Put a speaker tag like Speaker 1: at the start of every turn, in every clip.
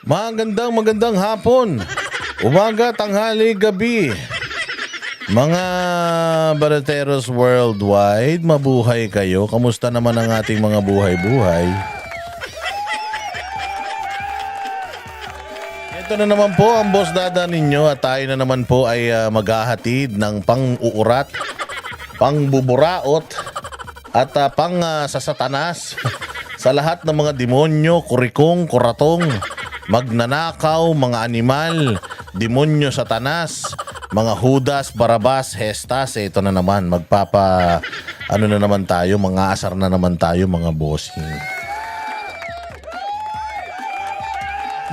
Speaker 1: Magandang hapon, umaga, tanghali, gabi. Mga barateros worldwide, mabuhay kayo. Kamusta naman ang ating mga buhay-buhay? Ito na naman po ang Boss Dada ninyo at tayo na naman po ay maghahatid ng pang-uurat, pang-buburaot at sa satanas sa lahat ng mga demonyo, kurikong, kuratong, magnanakaw, mga animal, demonyo, satanas, mga Judas, Barabas, Hestas. Ito na naman, ano na naman tayo, mga asar na naman tayo, mga bossing.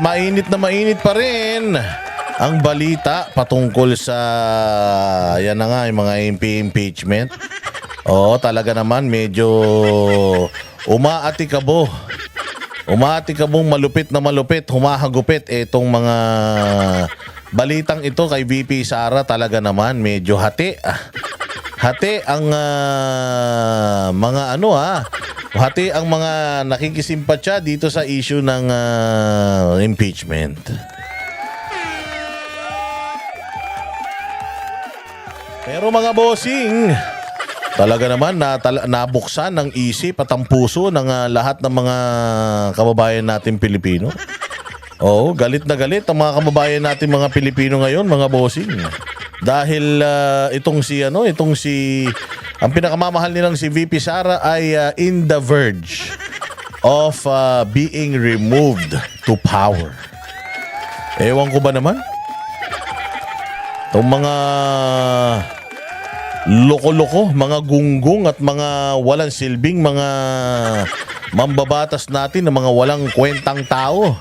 Speaker 1: Mainit na mainit pa rin ang balita patungkol sa yan na nga, yung mga MP impeachment. Oo, talaga naman medyo umaatikabong malupit na malupit, humahagupit itong mga balitang ito kay VP Sara. Talaga naman medyo hati ang hati ang mga nakikisimpatya dito sa issue ng impeachment. Pero mga bossing, talaga naman nabuksan ng isip at ang puso ng lahat ng mga kababayan natin Pilipino. Oo, galit na galit ang mga kababayan natin mga Pilipino ngayon, mga bossing. Dahil ang pinakamamahal nilang si VP Sara ay in the verge of being removed to power. Ewan ko ba naman? Itong mga loko-loko, mga gunggong at mga walang silbing, mga mambabatas natin na mga walang kwentang tao.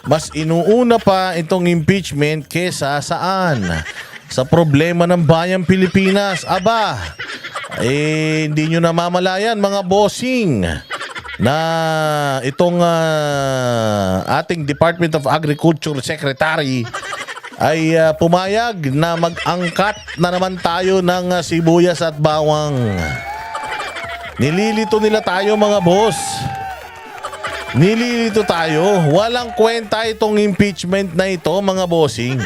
Speaker 1: Mas inuuna pa itong impeachment kesa saan? Sa problema ng bayang Pilipinas. Aba, hindi nyo namamalayan mga bossing na itong ating Department of Agriculture Secretary ay pumayag na mag-angkat na naman tayo ng sibuyas at bawang. Nililito nila tayo mga boss. Nililito tayo. Walang kwenta itong impeachment na ito mga bossing.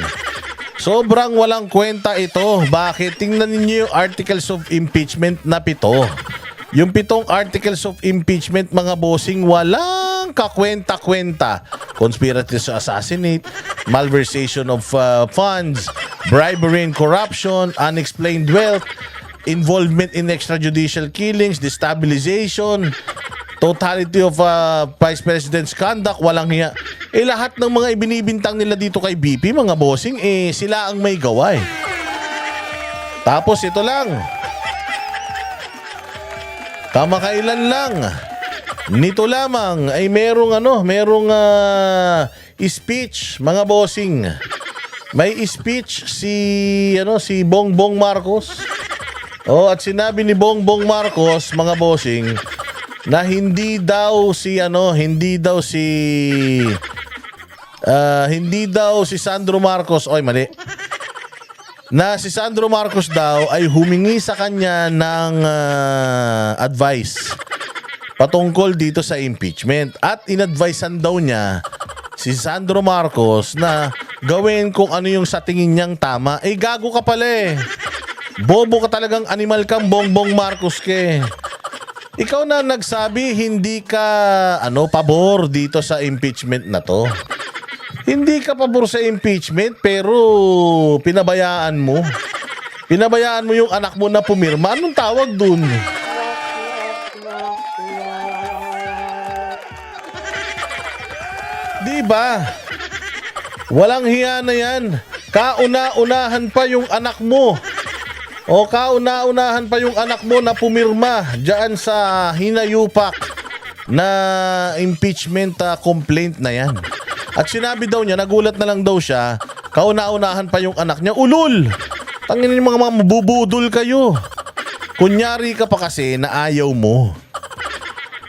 Speaker 1: Sobrang walang kwenta ito. Bakit? Tingnan ninyo yung articles of impeachment na 7. Yung 7 articles of impeachment mga bossing, walang kakwenta-kwenta. Conspiracy to assassinate, malversation of funds, bribery and corruption, unexplained wealth, involvement in extrajudicial killings, destabilization, totality of Vice President's conduct, walang hiya. Lahat ng mga ibinibintang nila dito kay BP, mga bossing, sila ang may gawa eh. Tapos ito lang. Kamakailan lang. Nito lamang ay merong speech, mga bossing. May speech si Bongbong Marcos. At sinabi ni Bongbong Marcos, mga bossing, na hindi daw si Sandro Marcos, mali. Na si Sandro Marcos daw ay humingi sa kanya ng advice patungkol dito sa impeachment. At inadvisean daw niya si Sandro Marcos na gawin kung ano yung sa tingin niyang tama. Gago ka pala eh. Bobo ka talagang animal kang Bongbong Marcos ke. Ikaw na nagsabi hindi ka pabor dito sa impeachment na to. Hindi ka pabor sa impeachment pero pinabayaan mo. Pinabayaan mo yung anak mo na pumirma. Anong tawag dun? Diba? Walang hiya na yan. Kauna-unahan pa yung anak mo. Kauna-unahan pa yung anak mo na pumirma dyan sa hinayupak na impeachment complaint na yan. At sinabi daw niya, nagulat na lang daw siya, kauna-unahan pa yung anak niya. Ulul! Tangin yung mga mabubudol kayo. Kunyari ka pa kasi na ayaw mo.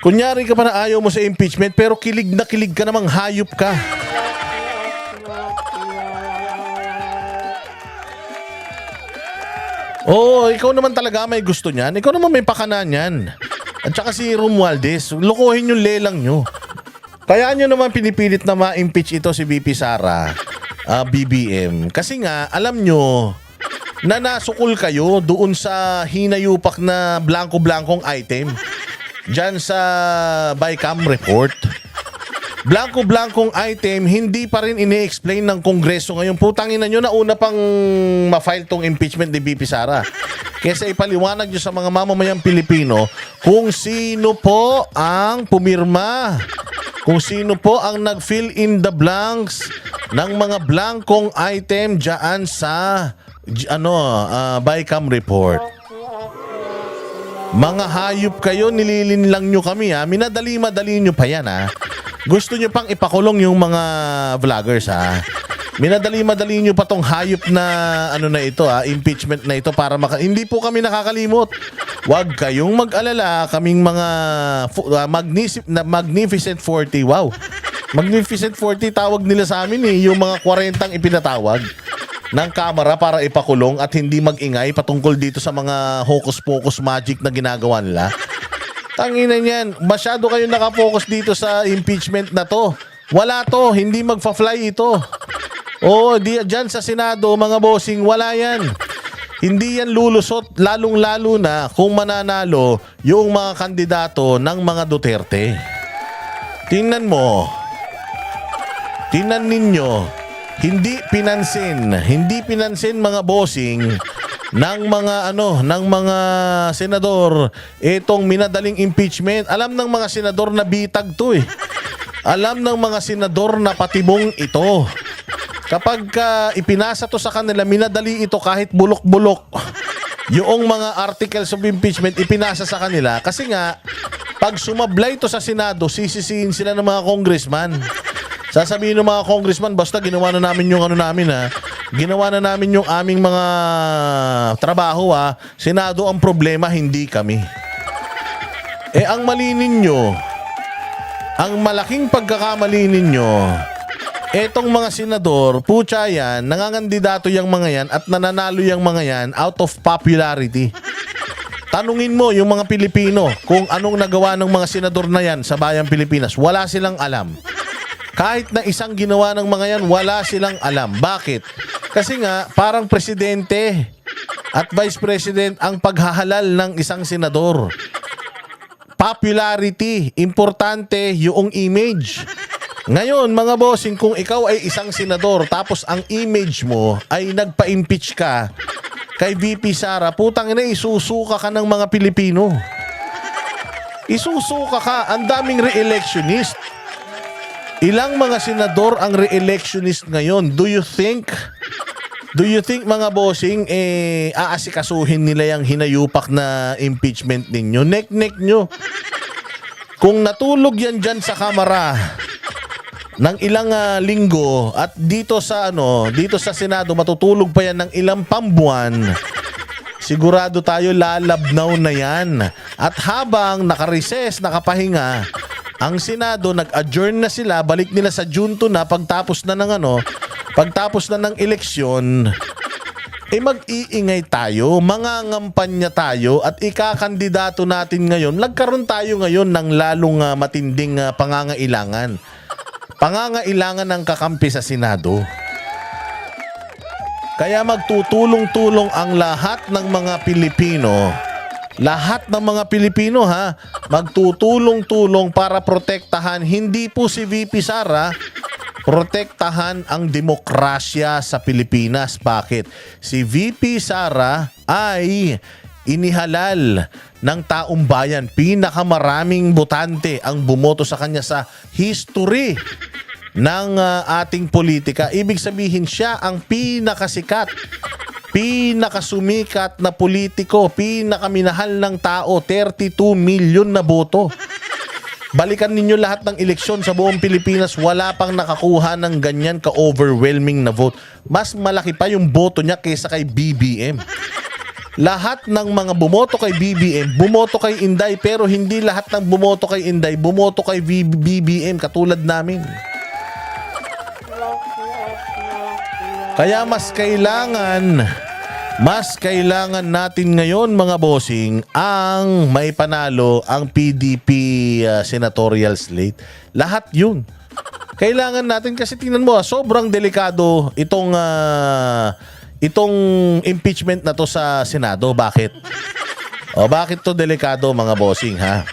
Speaker 1: Kunyari ka pa na ayaw mo sa impeachment pero kilig na kilig ka namang hayop ka. Ikaw naman talaga may gusto niyan. Ikaw naman may pakana niyan. At saka si Romualdez, lokohin yung lelang nyo. Kaya nyo naman pinipilit na ma-impeach ito si VP Sara, BBM. Kasi nga, alam nyo na nasukol kayo doon sa hinayupak na blanco-blankong item dyan sa BICAM report. Blanco-blankong item, hindi pa rin ini-explain ng Kongreso ngayon. Putangin na nyo na una pang ma-file tong impeachment ni VP Sara. Kesa ipaliwanag nyo sa mga mamamayang Pilipino kung sino po ang pumirma, kung sino po ang nag-fill in the blanks ng mga blankong item dyan sa BICAM report. Mga hayop kayo, nililin lang nyo kami ha. Minadali-madali nyo pa yan ha. Gusto nyo pang ipakulong yung mga vloggers ha. Minadali-madali nyo pa tong hayop na na ito ha, impeachment na ito para hindi po kami nakakalimot. Huwag kayong mag-alala, kaming mga Magnificent 40. Wow. Magnificent 40 tawag nila sa amin yung mga 40 ipinatawag ng kamera para ipakulong at hindi mag-ingay patungkol dito sa mga hocus-pocus magic na ginagawa nila. Tanginan yan, masyado kayo nakafocus dito sa impeachment na to. Wala to, hindi magfa-fly ito. Diyan sa Senado, mga bossing, wala yan. Hindi yan lulusot, lalong-lalo na kung mananalo yung mga kandidato ng mga Duterte. Tingnan mo. Tingnan ninyo. Hindi pinansin mga bossing ng mga senador itong minadaling impeachment. Alam ng mga senador na bitag to eh. Alam ng mga senador na patibong ito. Kapag ipinasa to sa kanila, minadali ito kahit bulok-bulok. Yung mga articles of impeachment ipinasa sa kanila kasi nga pag sumablay to sa Senado, sisisihin sila ng mga congressman. Sasabihin ng mga congressman, basta ginawa na namin yung namin ha. Ginawa na namin yung aming mga trabaho ha. Senado ang problema, hindi kami. Ang mali ninyo, ang malaking pagkakamali ninyo, etong mga senador, putya yan, nangangandidato yung mga yan at nananalo yung mga yan out of popularity. Tanungin mo yung mga Pilipino kung anong nagawa ng mga senador na yan sa bayang Pilipinas. Wala silang alam. Kahit na isang ginawa ng mga yan, wala silang alam. Bakit? Kasi nga, parang presidente at vice president ang paghahalal ng isang senador. Popularity, importante yung image. Ngayon, mga bossing, kung ikaw ay isang senador tapos ang image mo ay nagpa-impeach ka kay VP Sara, putang ina, isusuka ka ng mga Pilipino. Isusuka ka. Ang daming re-electionist. Ilang mga senador ang re-electionist ngayon? Do you think mga bossing aasikasuhin nila yung hinayupak na impeachment ninyo? Nek-nek nyo. Kung natulog yan dyan sa kamera ng ilang linggo at dito sa Senado matutulog pa yan ng ilang pambuwan, sigurado tayo lalabnaw na yan. At habang nakareses, nakapahinga ang Senado, nag-adjourn na sila, balik nila sa June 2 na pagtapos na ng eleksyon, mag-iingay tayo, mangangampanya tayo at ikakandidato natin ngayon. Nagkaroon tayo ngayon ng lalong matinding pangangailangan. Pangangailangan ng kakampi sa Senado. Kaya magtutulong-tulong ang lahat ng mga Pilipino. Lahat ng mga Pilipino ha, magtutulong-tulong para protektahan hindi po si VP Sara, protektahan ang demokrasya sa Pilipinas. Bakit? Si VP Sara ay inihalal ng taong bayan. Pinakamaraming botante ang bumoto sa kanya sa history ng ating politika. Ibig sabihin siya ang pinakasikat, pinakasumikat na politiko, pinakaminahal ng tao, 32 million na boto. Balikan ninyo lahat ng eleksyon sa buong Pilipinas, wala pang nakakuha ng ganyan ka-overwhelming na vote. Mas malaki pa yung boto niya kaysa kay BBM. Lahat ng mga bumoto kay BBM, bumoto kay Inday, pero hindi lahat ng bumoto kay Inday, bumoto kay BBM katulad namin. Kaya mas kailangan Mas kailangan natin ngayon mga bossing ang may panalo ang PDP senatorial slate. Lahat yun. Kailangan natin kasi tingnan mo, sobrang delikado itong impeachment na to sa Senado. Bakit? Bakit to delikado mga bossing ha?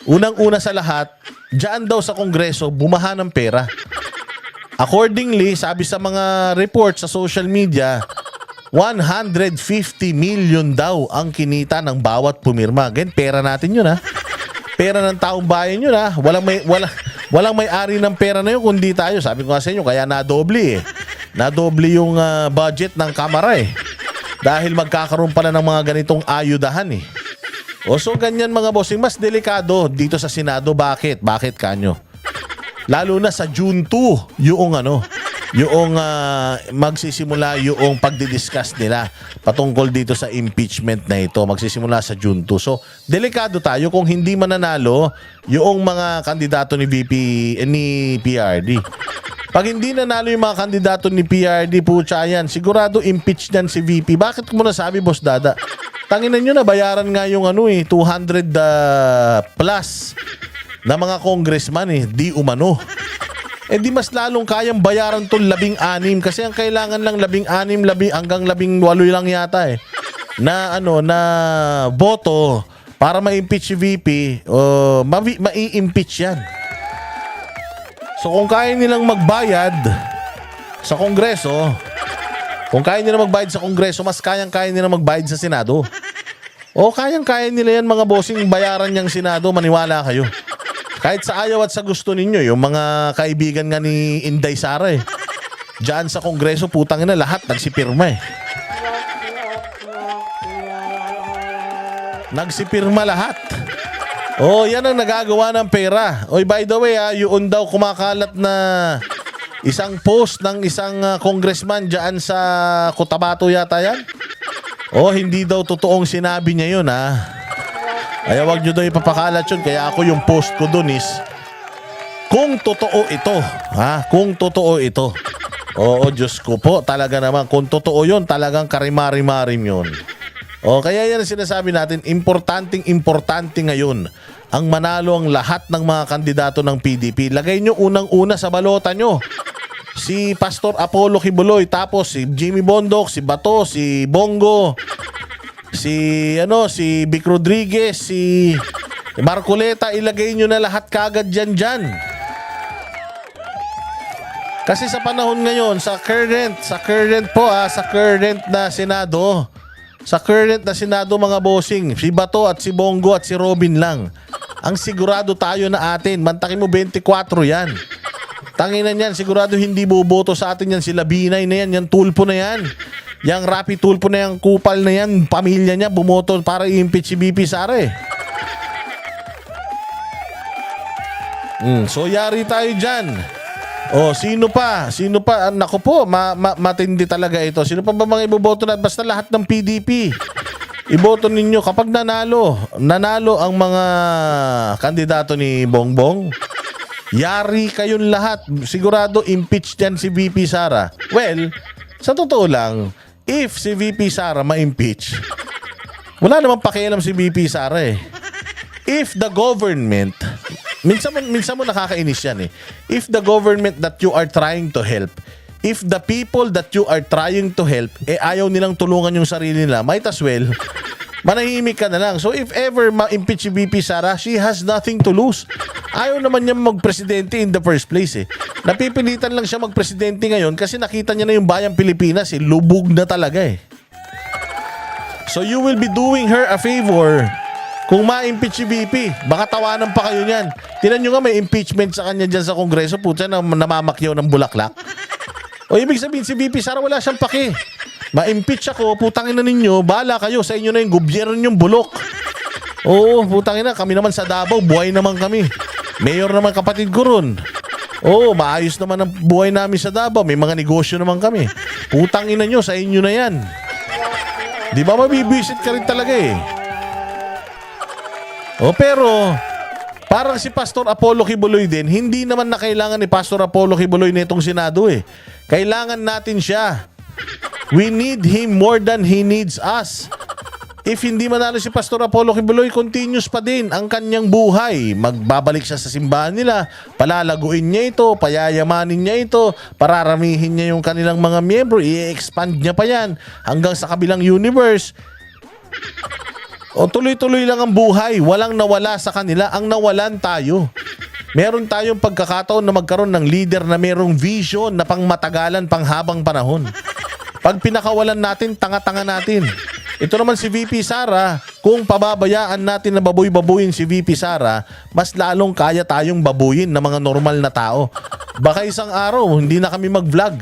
Speaker 1: Unang-una sa lahat, diyan daw sa Kongreso bumaha ng pera. Accordingly, sabi sa mga reports sa social media, 150 million daw ang kinita ng bawat pumirma. Again, pera natin yun ha. Pera ng taong bayan yun ha. Walang may-ari ng pera na yun kundi tayo. Sabi ko nga sa inyo, kaya nadoble eh. Nadoble yung budget ng Kamara eh. Dahil magkakaroon pala ng mga ganitong ayudahan eh. So ganyan mga bossing, mas delikado dito sa Senado. Bakit? Bakit kanyo? Lalo na sa June 2, yung magsisimula yung pagdidiscuss nila patungkol dito sa impeachment na ito. Magsisimula sa June 2. So, delikado tayo kung hindi mananalo yung mga kandidato ni PRD. Pag hindi nanalo yung mga kandidato ni PRD, pucha yan, sigurado impeach yan si VP. Bakit mo nasabi, Boss Dada? Tanginan nyo na, bayaran nga yung 200 plus na mga congressman di umano. Di mas lalong kayang bayaran tong 16 kasi ang kailangan lang 16 hanggang 18 lang yata na boto para ma-impeach si VP. Ma-i-impeach yan. So kung kaya nilang magbayad sa Kongreso, mas kayang-kaya nilang magbayad sa Senado. Kayang-kaya nila yan mga bossing, bayaran niyang Senado, maniwala kayo. Kahit sa ayaw at sa gusto ninyo, yung mga kaibigan nga ni Inday Sara diyan sa Kongreso, putang ina, lahat nagsipirma Nagsipirma lahat. Yan ang nagagawa ng pera. By the way, yun daw kumakalat na isang post ng isang congressman diyan sa Cotabato yata yan. Hindi daw totoong sinabi niya yun Kaya wag nyo daw ipapakalat yun. Kaya ako yung post ko dun is kung totoo ito. Kung totoo ito. Diyos ko po. Talaga naman. Kung totoo yun, talagang karimari-marim yun. Kaya yan ang sinasabi natin. Importante ngayon ang manalo ang lahat ng mga kandidato ng PDP. Lagay nyo unang-una sa balota nyo si Pastor Apollo Kibuloy, tapos si Jimmy Bondoc, si Bato, si Bongo, si Vic Rodriguez, si Marcoleta. Ilagay nyo na lahat kagad dyan. Kasi sa panahon ngayon, sa current na Senado mga bossing, si Bato at si Bongo at si Robin lang ang sigurado tayo na atin. Mantakin mo 24 yan. Tanginan yan, sigurado hindi boboto sa atin yan. Sila Binay na yan, yan Tulpo na yan, yang Rapi Tulpo na yan, kupal na yan, pamilya niya bumoto para i-impeach si BP Sara So yari tayo dyan. Sino pa? Naku po, matindi talaga ito. Sino pa ba mga iboboto na? Basta lahat ng PDP. Iboto ninyo kapag nanalo ang mga kandidato ni Bongbong. Yari kayong lahat. Sigurado impeach yan si VP Sara. Well, sa totoo lang, if si VP Sara ma-impeach, wala namang pakialam si VP Sara If the government, minsan mo nakakainis yan If the government that you are trying to help, if the people that you are trying to help, ayaw nilang tulungan yung sarili nila, might as well, manahimik ka na lang. So if ever ma-impeach si VP Sara, she has nothing to lose. Ayaw naman niya magpresidente in the first place Napipilitan lang siya magpresidente ngayon kasi nakita niya na yung bayang Pilipinas lubog na talaga So you will be doing her a favor kung ma-impeach si VP. Baka tawanan pa kayo niyan. Tingnan nyo nga may impeachment sa kanya dyan sa Kongreso. Putya na namamakyaw ng bulaklak. Ibig sabihin si VP Sara wala siyang paki. Ma-impeach ako, putangin na ninyo, bahala kayo, sa inyo na yung gobyerno yung bulok. Putangin na, kami naman sa Davao, buhay naman kami. Mayor naman kapatid ko ron. Maayos naman ang buhay namin sa Davao, may mga negosyo naman kami. Putangin na nyo, sa inyo na yan. Di ba mabibisit ka rin talaga pero parang si Pastor Apollo Kibuloy din, hindi naman na kailangan ni Pastor Apollo Kibuloy na itong Senado Kailangan natin siya. We need him more than he needs us. If hindi manalo si Pastor Apollo Kibuloy, continuous pa din ang kanyang buhay. Magbabalik siya sa simbahan nila, palalaguin niya ito, payayamanin niya ito, pararamihin niya yung kanilang mga miyembro, i-expand niya pa yan hanggang sa kabilang universe. O tuloy-tuloy lang ang buhay, walang nawala sa kanila, ang nawalan tayo. Meron tayong pagkakataon na magkaroon ng leader na merong vision na pangmatagalan, panghabang panahon. Pag pinakawalan natin, tanga-tanga natin. Ito naman si VP Sara, kung pababayaan natin na baboy-babuyin si VP Sara, mas lalong kaya tayong babuyin na mga normal na tao. Baka isang araw, hindi na kami mag-vlog.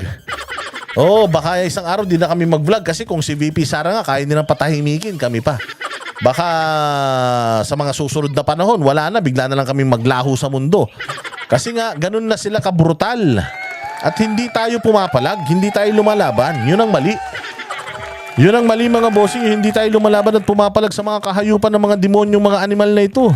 Speaker 1: Baka isang araw, hindi na kami mag-vlog kasi kung si VP Sara nga, kaya nilang patahimikin, kami pa. Baka sa mga susunod na panahon, wala na, bigla na lang kami maglaho sa mundo. Kasi nga, ganun na sila kabrutal. At hindi tayo pumapalag, hindi tayo lumalaban. Yun ang mali. Yun ang mali mga bossing, hindi tayo lumalaban at pumapalag sa mga kahayupan ng mga demonyong mga animal na ito.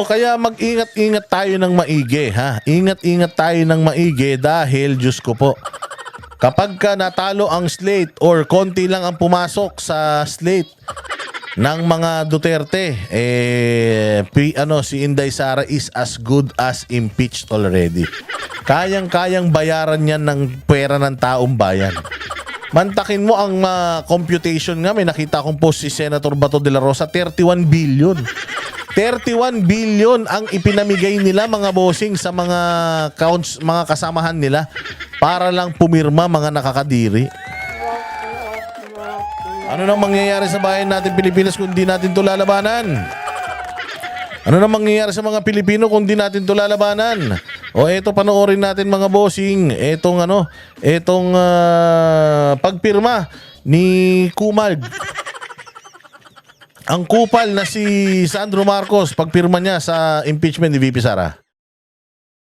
Speaker 1: Kaya mag-ingat-ingat tayo ng maigi, ha? Ingat-ingat tayo ng maigi dahil, Diyos ko po, kapag ka natalo ang slate or konti lang ang pumasok sa slate ng mga Duterte, si Inday Sara is as good as impeached already. Kayang-kayang bayaran yan ng pera ng taong bayan. Mantakin mo ang computation nga, may nakita akong post si Senator Bato de la Rosa, 31 billion. 31 billion ang ipinamigay nila mga bossing sa mga counts, mga kasamahan nila para lang pumirma mga nakakadiri. Ano nang mangyayari sa bayan natin Pilipinas kung di natin ito lalabanan? Ano nang mangyayari sa mga Pilipino kung di natin ito lalabanan? Eto panoorin natin mga bossing, etong pagpirma ni Kumal. Ang kupal na si Sandro Marcos, pagpirma niya sa impeachment ni VP Sara.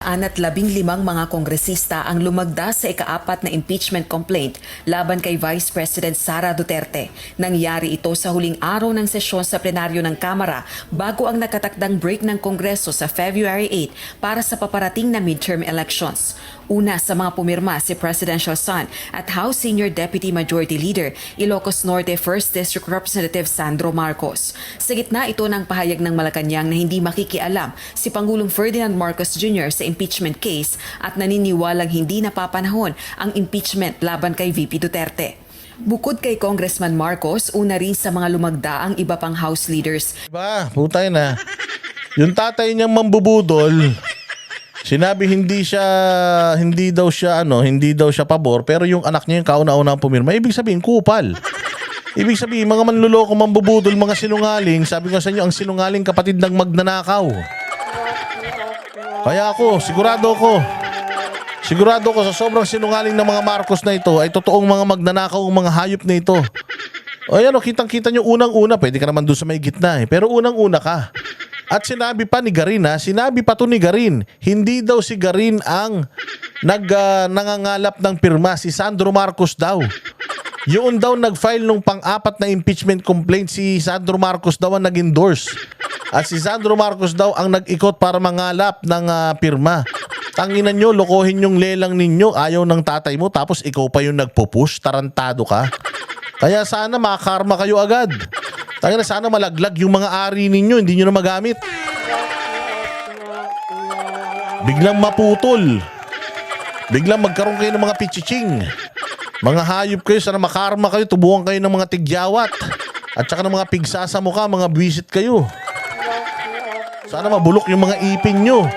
Speaker 2: 15 mga kongresista ang lumagda sa ika-4 na impeachment complaint laban kay Vice President Sara Duterte. Nangyari ito sa huling araw ng sesyon sa plenaryo ng Kamara bago ang nakatakdang break ng Kongreso sa February 8 para sa paparating na midterm elections. Una sa mga pumirma si Presidential Son at House Senior Deputy Majority Leader, Ilocos Norte 1st District Representative Sandro Marcos. Sa gitna ito ng pahayag ng Malacanang na hindi makikialam si Pangulong Ferdinand Marcos Jr. sa impeachment case at naniniwalang hindi napapanahon ang impeachment laban kay VP Duterte. Bukod kay Congressman Marcos, una rin sa mga lumagda ang iba pang House leaders.
Speaker 1: Putay na. Yung tatay niyang mambubudol, sinabi hindi daw siya pabor, pero yung anak niya yung kauna-una pumirma. Ibig sabihin, kupal. Ibig sabihin, mga manluloko, mambubudol, mga sinungaling. Sabi ko sa inyo, ang sinungaling kapatid ng magnanakaw. Kaya sigurado ko sa sobrang sinungaling ng mga Marcos na ito ay totoong mga magnanakaw, mga hayop na ito. Kitang-kita nyo unang-una, pwede ka naman doon sa may gitna pero unang-una ka. At sinabi pa ni Garin, hindi daw si Garin ang nangangalap ng pirma, si Sandro Marcos daw. Yun daw nag-file nung pang-4 na impeachment complaint, si Sandro Marcos daw ang nag-endorse. At si Sandro Marcos daw ang nag-ikot para mangalap ng pirma. Tanginan nyo, lokohin yung lelang ninyo, ayaw ng tatay mo, tapos ikaw pa yung nagpupush, tarantado ka. Kaya sana makakarma kayo agad. Sana malaglag yung mga ari ninyo, hindi nyo na magamit. Biglang maputol. Biglang magkaroon kayo ng mga pichiching. Mga hayop kayo, sana makarma kayo, tubuhan kayo ng mga tigyawat. At saka ng mga pigsa sa mukha, mga buwisit kayo. Sana mabulok yung mga ipin nyo.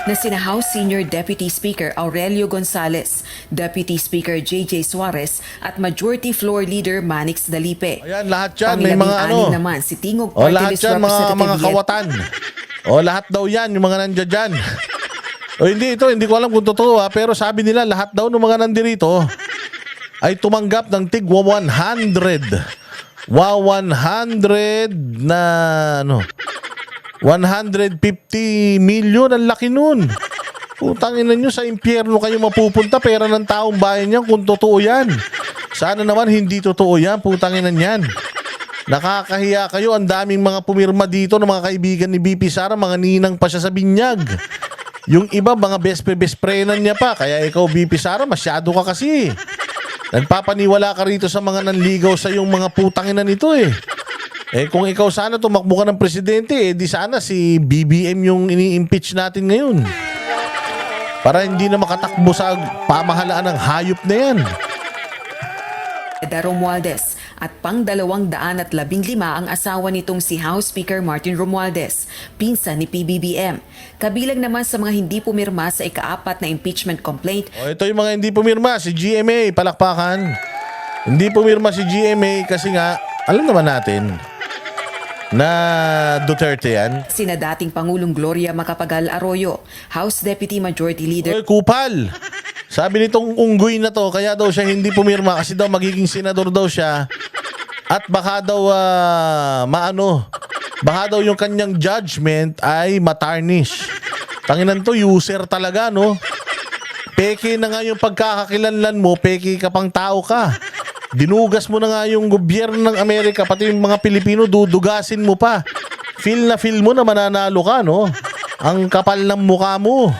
Speaker 2: Na sina House Senior Deputy Speaker Aurelio Gonzales, Deputy Speaker J.J. Suarez at Majority Floor Leader Manix Dalipe.
Speaker 1: Ayan, lahat yan. May mga
Speaker 2: naman, si Tingog Party
Speaker 1: lahat
Speaker 2: List
Speaker 1: yan,
Speaker 2: Representative
Speaker 1: mga kawatan. Lahat daw yan, yung mga nandiyan dyan. Hindi ko alam kung totoo pero sabi nila lahat daw ng mga nandirito ay tumanggap ng tig 100. 100 na 150 million, ang laki nun. Putangin nyo, sa impyerno kayo mapupunta, pera ng taong bayan yan kung totoo yan. Sana naman hindi totoo yan, putangin yan. Nakakahiya kayo, ang daming mga pumirma dito ng mga kaibigan ni VP Sara, mga ninang pa siya sa binyag. Yung iba, mga best prenan niya pa. Kaya ikaw, VP Sara, masyado ka kasi. Nagpapaniwala ka rito sa mga nanligaw sa yung mga putanginan nito eh. Eh kung ikaw sana tumakbo ka ng presidente, eh di sana si BBM yung ini-impeach natin ngayon. Para hindi na makatakbo sa pamahalaan ng hayop na yan.
Speaker 2: Romualdez at pang 215 ang asawa nitong si House Speaker Martin Romualdez, pinsan ni PBBM. Kabilang naman sa mga hindi pumirma sa ika-4 na impeachment complaint.
Speaker 1: O ito yung mga hindi pumirma, si GMA, palakpakan. Hindi pumirma si GMA kasi nga, alam naman natin na Duterte yan.
Speaker 2: Sina dating Pangulong Gloria Macapagal Arroyo, House Deputy Majority Leader
Speaker 1: Oy, kupal! Sabi nitong unggoy na to, kaya daw siya hindi pumirma kasi daw magiging senador daw siya at baka daw baka daw yung kanyang judgment ay matarnish. Tanginan to, user talaga, no? Peke na nga yung pagkakakilanlan mo, peke ka pang tao ka. Dinugas mo na nga yung gobyerno ng Amerika, pati yung mga Pilipino, dudugasin mo pa. Feel mo na mananalo ka, no? Ang kapal ng mukha mo.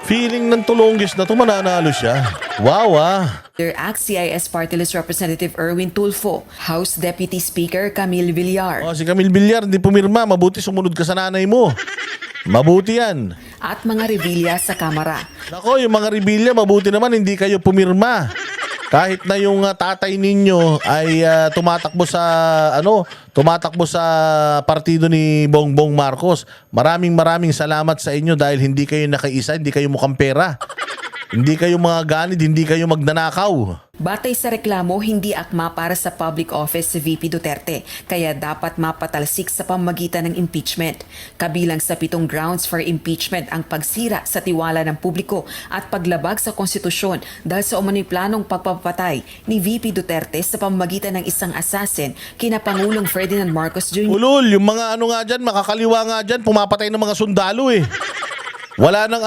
Speaker 1: Feeling ng tulonggis na to, mananalo siya. Wow,
Speaker 2: ACT-CIS Party List Representative Erwin Tulfo, House Deputy Speaker Camille Villar.
Speaker 1: Oh, si Camille Villar, hindi pumirma. Mabuti sumunod ka sa nanay mo. Mabuti yan.
Speaker 2: At mga rebilya sa Kamara.
Speaker 1: Nako, yung mga rebilya, mabuti naman hindi kayo pumirma. Kahit na yung tatay ninyo ay tumatakbo sa partido ni Bongbong Marcos. Maraming salamat sa inyo dahil hindi kayo nakaisa, hindi kayo mukhang pera. Hindi kayo mga ganid, hindi kayo magnanakaw.
Speaker 2: Batay sa reklamo, hindi akma para sa public office si VP Duterte, kaya dapat mapatalsik sa pamamagitan ng impeachment. Kabilang sa 7 grounds for impeachment ang pagsira sa tiwala ng publiko at paglabag sa konstitusyon dahil sa umano'y planong pagpapatay ni VP Duterte sa pamamagitan ng isang assassin kina Pangulong Ferdinand Marcos Jr.
Speaker 1: Ulol, yung mga nga dyan, makakaliwa nga dyan, pumapatay ng mga sundalo eh. Wala nang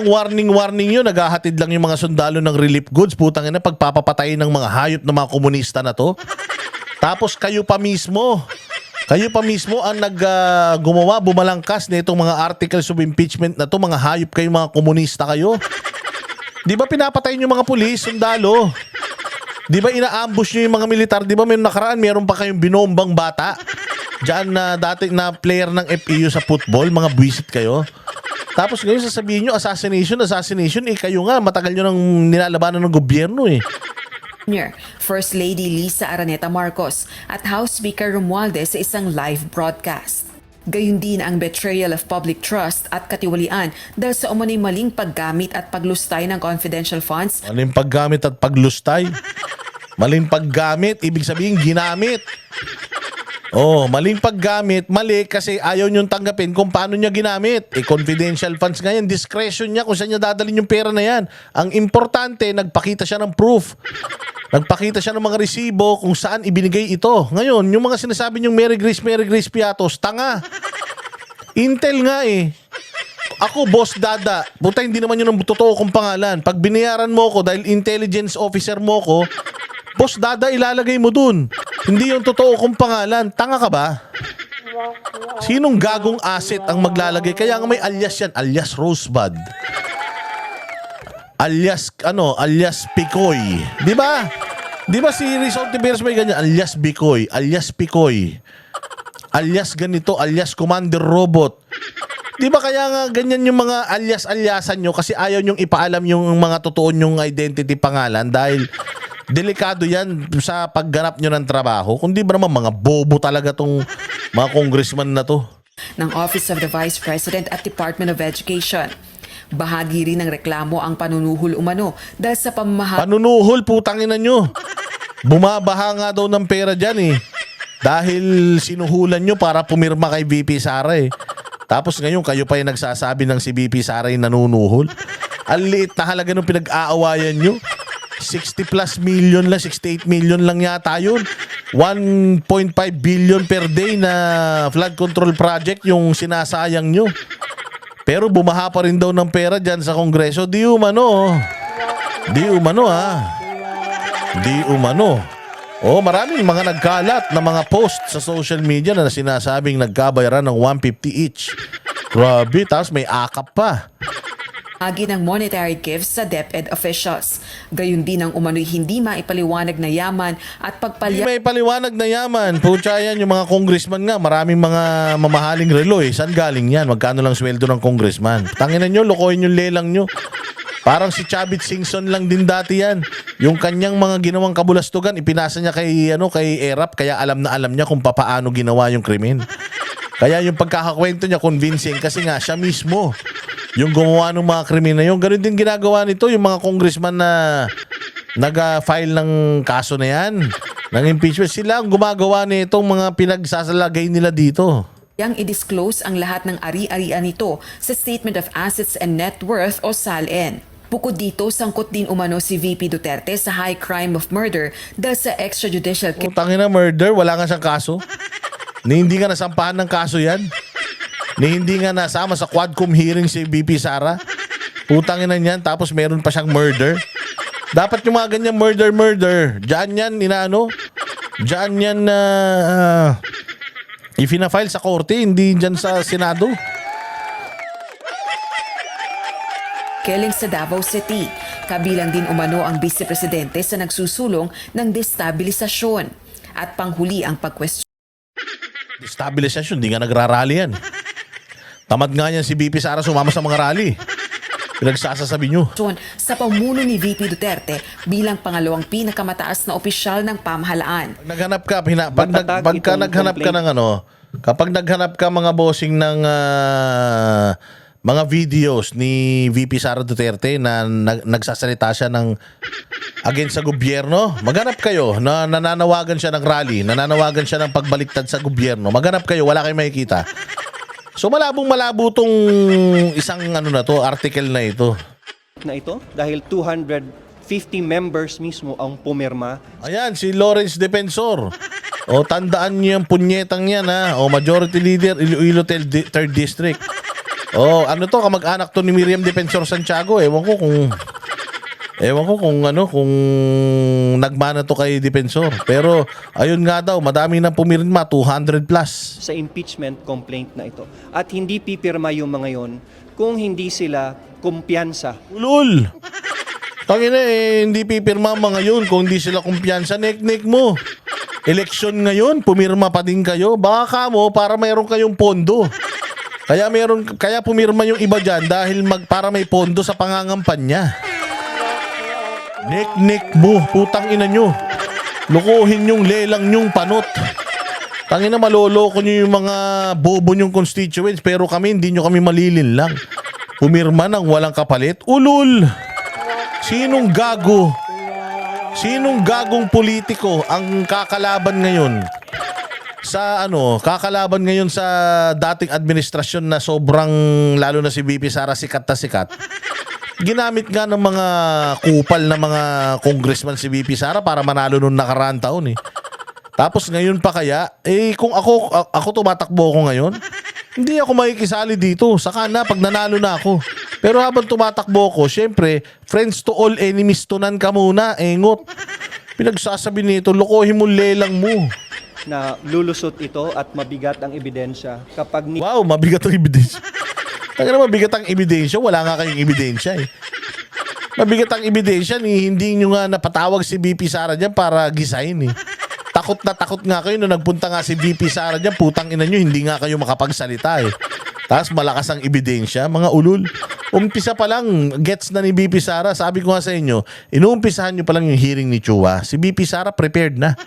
Speaker 1: warning yun. Naghahatid lang yung mga sundalo ng relief goods. Putang ina, pagpapapatayin ng mga hayop ng mga komunista na to. Tapos kayo pa mismo ang gumawa, bumalangkas na itong mga articles of impeachment na to. Mga hayop kayo, mga komunista kayo. Di ba pinapatay nyo mga pulis, sundalo? Di ba ina-ambush nyo yung mga militar? Di ba may nakaraan, meron pa kayong binombang bata? Diyan na dating na player ng FEU sa football, mga buwisit kayo. Tapos ngayon sasabihin nyo, assassination, eh kayo nga, matagal nyo nang nilalabanan ng gobyerno eh.
Speaker 2: First Lady Lisa Araneta Marcos at House Speaker Romualdez sa isang live broadcast. Gayun din ang betrayal of public trust at katiwalian dahil sa umano'y maling paggamit at paglustay ng confidential funds.
Speaker 1: Maling paggamit at paglustay? Maling paggamit, ibig sabihin ginamit. Oh, maling paggamit, mali kasi ayaw niyong tanggapin kung paano niya ginamit. Eh, confidential funds nga yan, discretion niya kung saan niya dadalhin yung pera na yan. Ang importante, nagpakita siya ng proof. Nagpakita siya ng mga resibo kung saan ibinigay ito. Ngayon, yung mga sinasabi niyong Mary Grace Piatos, tanga. Intel nga eh. Ako, Boss Dada. Buta, hindi naman yun ang totoo kong pangalan. Pag binayaran mo ko dahil intelligence officer mo ko, Boss Dada, ilalagay mo dun. Hindi yung totoo kong pangalan. Tanga ka ba? Sinong gagong asset ang maglalagay? Kaya nga may alias yan. Alias Rosebud. Alias Picoy. Di ba? Di ba si Rizal Tiberos may ganyan? Alias Picoy. Alias Picoy. Alias ganito. Alias Commander Robot. Di ba kaya nga ganyan yung mga alias-aliasan nyo kasi ayaw nyong ipaalam yung mga totoo nyong identity pangalan dahil delikado yan sa pagganap nyo ng trabaho. Kundi ba naman mga bobo talaga tong mga congressman na to.
Speaker 2: Ng Office of the Vice President at Department of Education. Bahagi rin ng reklamo ang panunuhol umano dahil sa
Speaker 1: Panunuhol, putangin na nyo. Bumabaha nga daw ng pera dyan eh. Dahil sinuhulan nyo para pumirma kay VP Sara eh. Tapos ngayon kayo pa yung nagsasabi ng si VP Sara yung nanunuhol. Ang liit na halaga nung pinag-aawayan nyo. 60 plus million lang, 68 million lang yata yun. 1.5 billion per day na flood control project yung sinasayang nyo. Pero bumaha pa rin daw ng pera dyan sa Kongreso. Di umano. Di umano Di umano. Maraming mga nagkalat na mga post sa social media na sinasabing nagkabayaran ng 150 each. Grabe, tapos may akap pa.
Speaker 2: Agi ng monetary gifts sa DepEd officials. Gayun din ang umano'y hindi maipaliwanag na yaman at
Speaker 1: Hindi
Speaker 2: pagpalya
Speaker 1: may paliwanag na yaman. Pucha yan, yung mga congressman nga, maraming mga mamahaling relo eh. Saan galing yan? Magkano lang sweldo ng congressman? Tanginan nyo, lokohin yung lelang nyo. Parang si Chavit Singson lang din dati yan. Yung kanyang mga ginawang kabulastugan, ipinasa niya kay ERAP, kaya alam na alam niya kung paano ginawa yung krimen. Kaya yung pagkakakwento niya convincing kasi nga siya mismo yung gumawa ng mga krimen na yun. Ganun din ginagawa nito yung mga congressman na nag-file ng kaso na yan, ng impeachment. Sila ang gumagawa nitong mga pinagsasalagay nila dito.
Speaker 2: yang i-disclose ang lahat ng ari-arian nito sa Statement of Assets and Net Worth o SALN. Bukod dito, sangkot din umano si VP Duterte sa high crime of murder dahil sa extrajudicial
Speaker 1: Utangin na murder, wala nga siyang kaso. Ni hindi nga nasampahan ng kaso yan. Ni hindi nga nasama sa Quadcom hearing si VP Sara. Utangin na niyan, tapos meron pa siyang murder. Dapat yung mga ganyan murder. Diyan yan, Diyan yan na ifina-file sa korte, hindi dyan sa Senado.
Speaker 2: Keling sa Davao City. Kabilang din umano ang Vice Presidente sa nagsusulong ng destabilisasyon. At panghuli ang pagkwestiyon
Speaker 1: Destabilisasyon, hindi nga nagrarally yan. Tamad nga yan si VP Sara sumama sa mga rally. Pinagsasasabi nyo.
Speaker 2: sa pamuno ni VP Duterte bilang pangalawang pinakamataas na opisyal ng pamahalaan.
Speaker 1: Pag naghanap ka, pagka naghanap ka ng kapag naghanap ka mga bossing ng mga videos ni VP Sara Duterte na nagsasalita siya ng against sa gobyerno, maghanap kayo na nananawagan siya ng rally, nananawagan siya ng pagbaliktad sa gobyerno. Maghanap kayo, wala kayong makikita. So malabo tong isang article na ito.
Speaker 3: Dahil 250 members mismo ang pumirma.
Speaker 1: Ayan, si Lawrence Defensor. Tandaan niyo yung punyetang yan Majority Leader, Iloilo 3rd District. Kamag-anak to ni Miriam Defensor Santiago. Ewan ko kung nagmana to kay Defensor. Pero ayun nga daw, madami nang pumirma, 200 plus.
Speaker 3: Sa impeachment complaint na ito. At hindi pipirma yung mga yon kung hindi sila kumpiyansa.
Speaker 1: Ulul! Tangina hindi pipirma ang mga yun kung hindi sila kumpiyansa. Nek mo. Eleksyon ngayon, pumirma pa din kayo. Baka mo para mayroon kayong pondo. Kaya pumirma yung iba dyan dahil para may pondo sa pangangampanya. Nek mo, putang ina nyo. Lukuhin yung lelang nyong panot. Tangina, maloloko nyo yung mga bobo nyong constituents, pero hindi nyo kami malilin lang. Pumirma ng walang kapalit. Ulul! Sinong gagong politiko ang kakalaban ngayon sa dating administrasyon na sobrang, lalo na si VP Sara, sikat na sikat. Ginamit nga ng mga kupal na mga congressman si VP Sara para manalo nung nakaraang taon Tapos ngayon pa kaya, kung ako tumatakbo ako ngayon, hindi ako makikisali dito. Saka na, pag nanalo na ako. Pero habang tumatakbo ako, syempre, friends to all, enemies to none ka muna, engot. Pinagsasabi nito, lokohin mo lelang mo.
Speaker 3: Na lulusot ito at mabigat ang ebidensya kapag
Speaker 1: Wow, mabigat ang ebidensya. Mabigat ang ebidensya, wala nga kayong ebidensya Mabigat ang ebidensya, hindi nyo nga napatawag si VP Sara dyan para gisahin Takot na takot nga kayo nung nagpunta nga si VP Sara dyan, putang ina nyo, hindi nga kayo makapagsalita Tapos malakas ang ebidensya, mga ulul. Umpisa pa lang, gets na ni VP Sara. Sabi ko nga sa inyo, inuumpisahan nyo pa lang yung hearing ni Chua. Si VP Sara prepared na.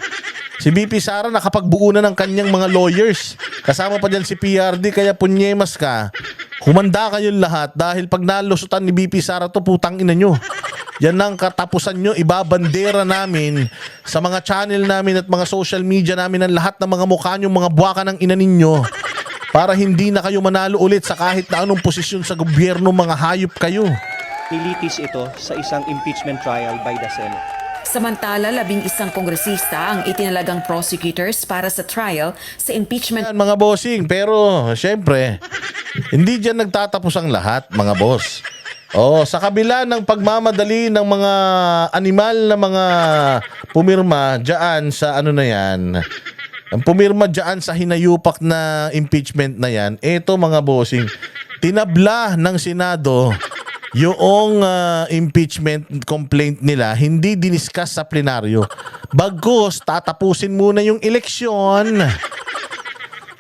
Speaker 1: Si VP Sara nakapagbuo na ng kanyang mga lawyers. Kasama pa dyan si PRD, kaya punyemas ka. Humanda kayong lahat dahil pag nalusutan ni VP Sara to, putang ina nyo. Yan ang katapusan nyo, ibabandera namin sa mga channel namin at mga social media namin ang lahat ng mga mukha nyo, mga buwaka ng ina ninyo. Para hindi na kayo manalo ulit sa kahit na anong posisyon sa gobyerno, mga hayop kayo.
Speaker 3: nilitis ito sa isang impeachment trial by the Senate.
Speaker 2: Samantala, 11 kongresista ang itinalagang prosecutors para sa trial sa impeachment.
Speaker 1: Yan, mga bossing, pero syempre, hindi dyan nagtatapos ang lahat, mga boss. Sa kabila ng pagmamadali ng mga animal na mga pumirma diyan sa ano na yan, ang pumirma diyan sa hinayupak na impeachment na yan, eto mga bossing, tinabla ng Senado yung impeachment complaint nila, hindi diniscuss sa plenaryo. Bagkus, tatapusin muna yung eleksyon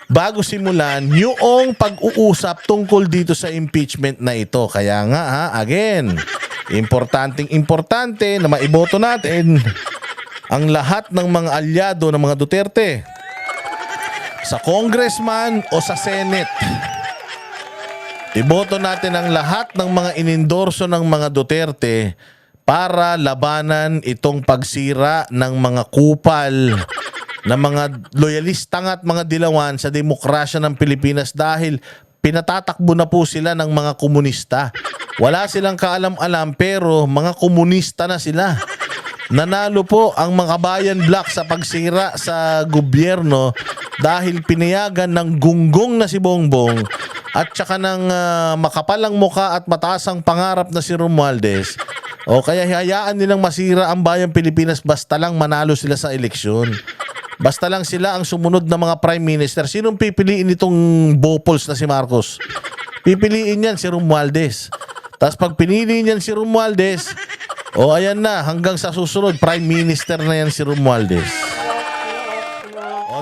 Speaker 1: bago simulan yung pag-uusap tungkol dito sa impeachment na ito. Kaya nga again, importante na maiboto natin ang lahat ng mga alyado ng mga Duterte sa congressman o sa Senate. Iboto natin ang lahat ng mga inendorso ng mga Duterte para labanan itong pagsira ng mga kupal na mga loyalistang at mga dilawan sa demokrasya ng Pilipinas dahil pinatatakbo na po sila ng mga komunista. Wala silang kaalam-alam pero mga komunista na sila. Nanalo po ang mga bayan black sa pagsira sa gobyerno dahil pinayagan ng gunggong na si Bongbong at saka ng makapalang muka at mataasang pangarap na si Romualdez. Kaya hayaan nilang masira ang bayang Pilipinas basta lang manalo sila sa eleksyon. Basta lang sila ang sumunod na mga prime minister. Sinong pipiliin itong Bopols na si Marcos? Pipiliin yan si Romualdez. Tapos pag pinili niyan si Romualdez, ayan na, hanggang sa susunod, prime minister na yan si Romualdez.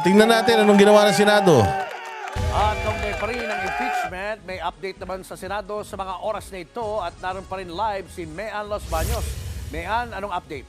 Speaker 1: Tingnan natin anong ginawa ng Senado.
Speaker 4: At kaugnay pa rin ang impeachment, may update naman sa Senado sa mga oras na ito at naroon pa rin live si Mean Los Baños. Mean, anong update?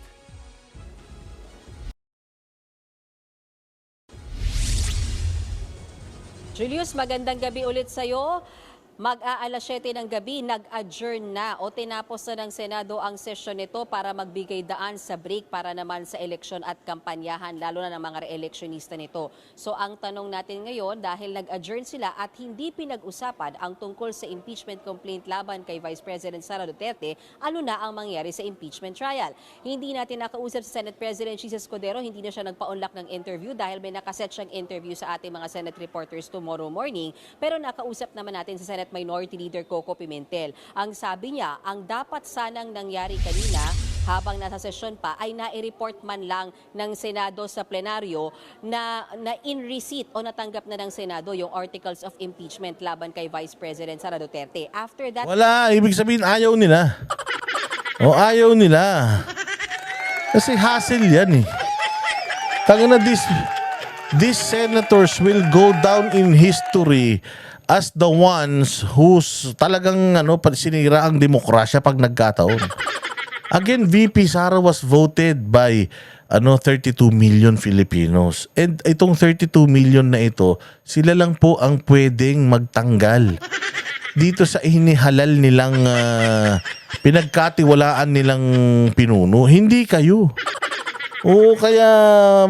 Speaker 5: Julius, magandang gabi ulit sa'yo. Mag-aalas 7 ng gabi, nag-adjourn na o tinapos na ng Senado ang sesyon nito para magbigay daan sa break para naman sa eleksyon at kampanyahan, lalo na ng mga re-electionista nito. So ang tanong natin ngayon, dahil nag-adjourn sila at hindi pinag-usapan ang tungkol sa impeachment complaint laban kay Vice President Sara Duterte, ano na ang mangyari sa impeachment trial? Hindi natin nakausap si Senate President Jesus Escudero, hindi na siya nagpa-unlock ng interview dahil may nakaset siyang interview sa ating mga Senate reporters tomorrow morning. Pero nakausap naman natin si Senate Minority Leader Coco Pimentel. Ang sabi niya, ang dapat sanang nangyari kanina habang nasa sesyon pa ay nai-report man lang ng Senado sa plenaryo na in receipt o natanggap na ng Senado yung articles of impeachment laban kay Vice President Sara Duterte. After that,
Speaker 1: Wala, ibig sabihin ayaw nila. Ayaw nila. Kasi hassle yan eh. Tangina, these senators will go down in history as the ones who's talagang sinira ang demokrasya pag nagkataon. Again, VP Sara was voted by 32 million Filipinos. And itong 32 million na ito, sila lang po ang pwedeng magtanggal dito sa inihalal nilang pinagkatiwalaan nilang pinuno. Hindi kayo. Kaya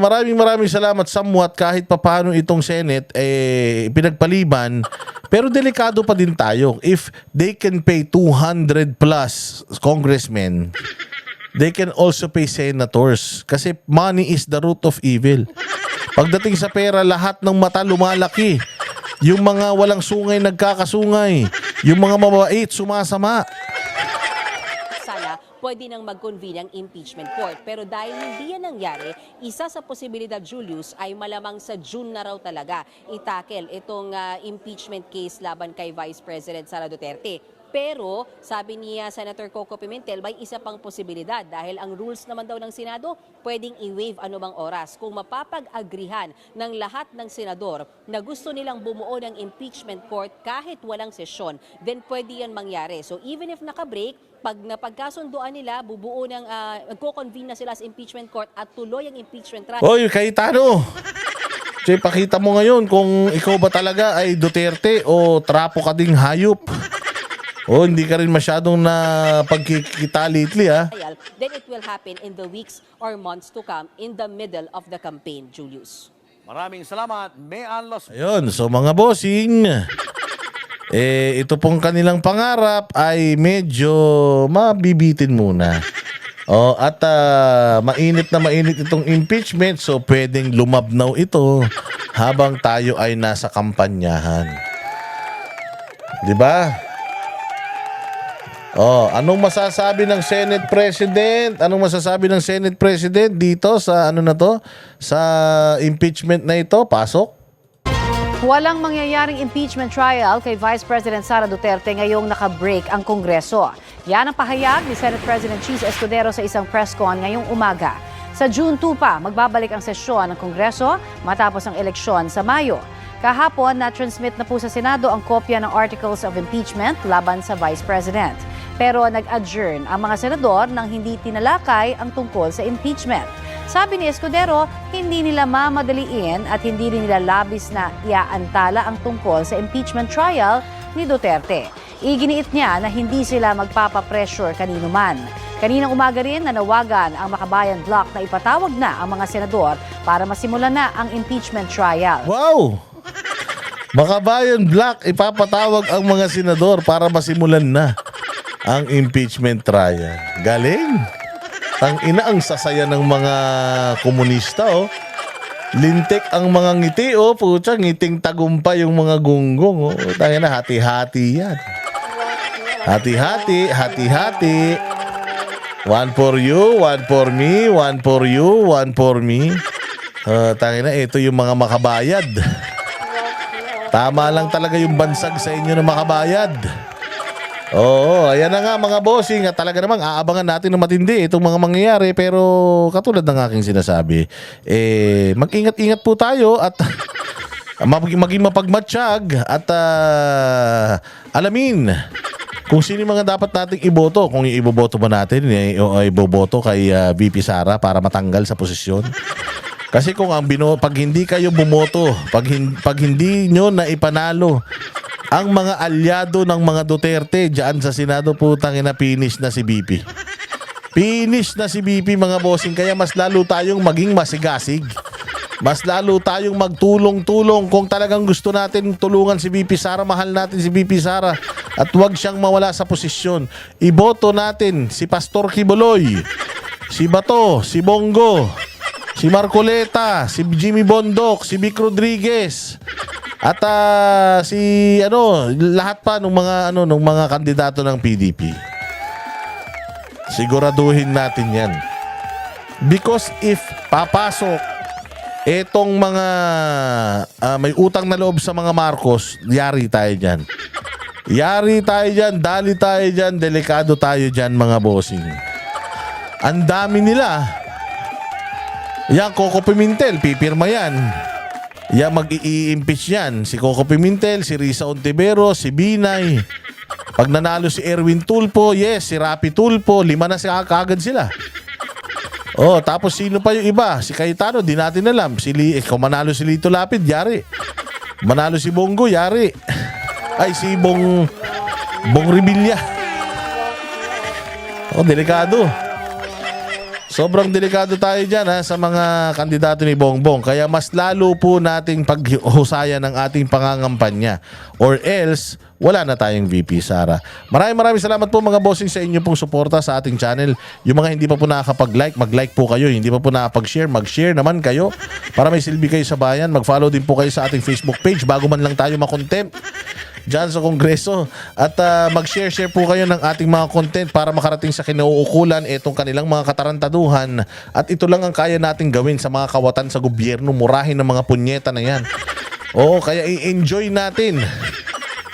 Speaker 1: maraming salamat somewhat kahit papaano itong Senate pinagpaliban. Pero delikado pa din tayo. If they can pay 200 plus congressmen, they can also pay senators. Kasi money is the root of evil. Pagdating sa pera, lahat ng mata lumalaki. Yung mga walang sungay nagkakasungay. Yung mga mabait sumasama.
Speaker 5: pwede nang mag-convene ang impeachment court. Pero dahil hindi yan nangyari, isa sa posibilidad, Julius, ay malamang sa June na raw talaga itakel itong impeachment case laban kay Vice President Sara Duterte. Pero sabi ni Senator Coco Pimentel, may isa pang posibilidad dahil ang rules naman daw ng Senado pwedeng i-waive anumang oras. Kung mapapag-agrihan ng lahat ng senador na gusto nilang bumuo ng impeachment court kahit walang sesyon, then pwede yan mangyari. So even if naka-break, pag napagkasunduan nila, bubuo ng nagko-convene na sila sa impeachment court at tuloy ang impeachment trial.
Speaker 1: Oy, Cayetano! Che, pakita mo ngayon kung ikaw ba talaga ay Duterte o trapo ka ding hayop. Oh, hindi ka rin masyadong na pagkikita lately, ha?
Speaker 5: Then it will happen in the weeks or months to come in the middle of the campaign, Julius.
Speaker 4: Maraming salamat, Mean Los.
Speaker 1: Ayun, so mga bossing, ito pong kanilang pangarap ay medyo mabibitin muna. At mainit na mainit itong impeachment, so pwedeng lumabnaw ito habang tayo ay nasa kampanyahan. 'Di ba? Oh, anong masasabi ng Senate President? Anong masasabi ng Senate President dito sa ano na to? Sa impeachment na ito? Pasok.
Speaker 6: Walang mangyayaring impeachment trial kay Vice President Sara Duterte ngayong naka-break ang Kongreso. Yan ang pahayag ni Senate President Cheese Escudero sa isang press con ngayong umaga. Sa June 2 pa, magbabalik ang sesyon ng Kongreso matapos ang eleksyon sa Mayo. Kahapon, na-transmit na po sa Senado ang kopya ng Articles of Impeachment laban sa Vice President. Pero nag-adjourn ang mga senador nang hindi tinalakay ang tungkol sa impeachment. Sabi ni Escudero, hindi nila mamadaliin at hindi rin nila labis na iaantala ang tungkol sa impeachment trial ni Duterte. Iginiit niya na hindi sila magpapapressure kanino man. Kaninang umaga rin nanawagan ang Makabayan Bloc na ipatawag na ang mga senador para masimulan na ang impeachment trial.
Speaker 1: Wow! Makabayan Bloc, ipapatawag ang mga senador para masimulan na ang impeachment trial. Galing! Tang-ina, ang sasaya ng mga komunista, oh. Lintik ang mga ngiti, oh. Pucha, ngiting tagumpay yung mga gunggong, oh. Tangina, hati-hati yan. Hati-hati, hati-hati. One for you, one for me, one for you, one for me. Tangina, ito yung mga makabayad. Tama lang talaga yung bansag sa inyo na makabayad. Oo, ayan na nga mga bossing at talaga namang aabangan natin ng matindi itong mga mangyayari, pero katulad ng aking sinasabi, mag-ingat-ingat po tayo at maging mapagmatsyag at alamin kung sino yung mga dapat nating iboto. Kung iboboto ba natin o iboboto kay VP Sara para matanggal sa posisyon. Kasi kung pag hindi kayo bumoto, pag hindi nyo na ipanalo ang mga alyado ng mga Duterte diyan sa Senado, putang ina, finish na si BP. Finish na si BP mga bossing, kaya mas lalo tayong maging masigasig. Mas lalo tayong magtulong-tulong kung talagang gusto natin tulungan si VP Sara, mahal natin si VP Sara at huwag siyang mawala sa posisyon. Iboto natin si Pastor Kibuloy, si Bato, si Bongo, si Marcoleta, si Jimmy Bondoc, si Vic Rodriguez, at si lahat pa ng mga kandidato ng PDP. Siguraduhin natin 'yan. Because if papasok etong mga may utang na loob sa mga Marcos, yari tayo diyan. Yari tayo diyan, dali tayo diyan, delikado tayo diyan mga bossing. Ang dami nila. Yan, Coco Pimentel, pipirma yan. Yan, mag-i-impeach yan. Si Coco Pimentel, si Risa Ontiveros, si Binay. Pag nanalo si Erwin Tulfo, yes, si Rapi Tulfo, 5 na kagad sila. Oh, tapos sino pa yung iba? Si Cayetano, di natin alam. Kung manalo si Lito Lapid, yari. Manalo si Bongo, yari. Ay, si Bong Revilla. Oh, delikado. Sobrang delikado tayo dyan sa mga kandidato ni Bongbong. Kaya mas lalo po nating paghusayan ng ating pangangampanya. Or else, wala na tayong VP Sara. Maraming salamat po mga bossing sa inyo pong suporta sa ating channel. Yung mga hindi pa po nakakapag-like, mag-like po kayo. Hindi pa po nakakapag-share, mag-share naman kayo para may silbi kayo sa bayan. Mag-follow din po kayo sa ating Facebook page bago man lang tayo makontent dyan sa Kongreso. At mag-share po kayo ng ating mga content para makarating sa kinauukulan itong kanilang mga katarantaduhan. At ito lang ang kaya nating gawin sa mga kawatan sa gobyerno. Murahin ng mga punyeta na yan. Oo, kaya i-enjoy natin.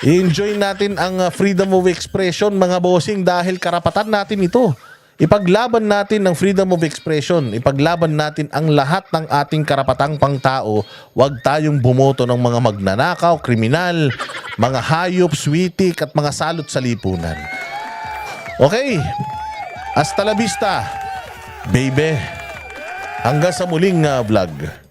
Speaker 1: I-enjoy natin ang freedom of expression mga bossing dahil karapatan natin ito. Ipaglaban natin ng freedom of expression. Ipaglaban natin ang lahat ng ating karapatang pangtao. Huwag tayong bumoto ng mga magnanakaw, kriminal, mga hayop, switik at mga salot sa lipunan. Okay. Hasta la vista, baby. Hanggang sa muling vlog.